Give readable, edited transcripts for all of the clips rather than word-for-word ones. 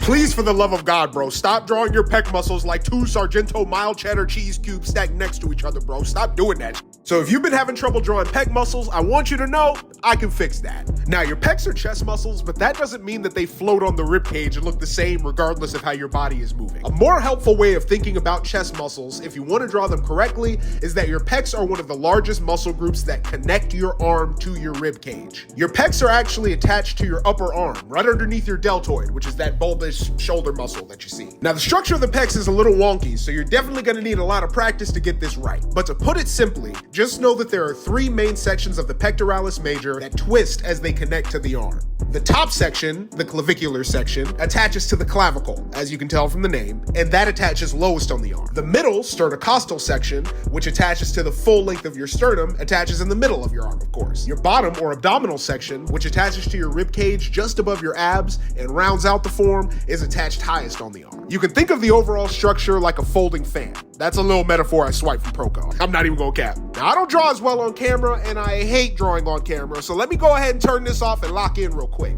Please, for the love of God, bro, stop drawing your pec muscles like two Sargento mild cheddar cheese cubes stacked next to each other, bro. Stop doing that. So if you've been having trouble drawing pec muscles, I want you to know I can fix that. Now, your pecs are chest muscles, but that doesn't mean that they float on the rib cage and look the same regardless of how your body is moving. A more helpful way of thinking about chest muscles, if you want to draw them correctly, is that your pecs are one of the largest muscle groups that connect your arm to your rib cage. Your pecs are actually attached to your upper arm, right underneath your deltoid, which is that bulbous shoulder muscle that you see. Now, the structure of the pecs is a little wonky, so you're definitely going to need a lot of practice to get this right. But to put it simply, just know that there are three main sections of the pectoralis major that twist as they connect to the arm. The top section, the clavicular section, attaches to the clavicle, as you can tell from the name, and that attaches lowest on the arm. The middle sternocostal section, which attaches to the full length of your sternum, attaches in the middle of your arm, of course. Your bottom or abdominal section, which attaches to your rib cage just above your abs and rounds out the form, is attached highest on the arm. You can think of the overall structure like a folding fan. That's a little metaphor I swiped from Proco. I'm not even gonna cap. Now, I don't draw as well on camera, and I hate drawing on camera, so let me go ahead and turn this off and lock in real quick.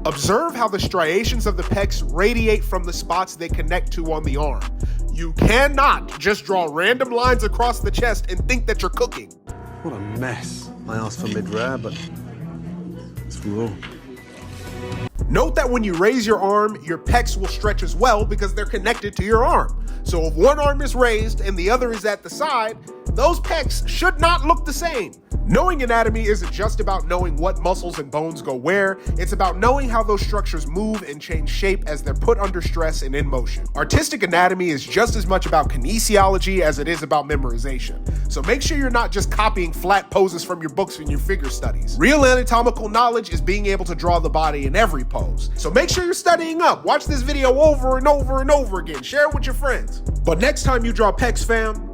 Observe how the striations of the pecs radiate from the spots they connect to on the arm. You cannot just draw random lines across the chest and think that you're cooking. What a mess. I asked for mid-rare, but it's raw. Note that when you raise your arm, your pecs will stretch as well because they're connected to your arm. So if one arm is raised and the other is at the side, those pecs should not look the same. Knowing anatomy isn't just about knowing what muscles and bones go where, it's about knowing how those structures move and change shape as they're put under stress and in motion. Artistic anatomy is just as much about kinesiology as it is about memorization. So make sure you're not just copying flat poses from your books in your figure studies. Real anatomical knowledge is being able to draw the body in every pose. So make sure you're studying up. Watch this video over and over and over again. Share it with your friends. But next time you draw pecs, fam,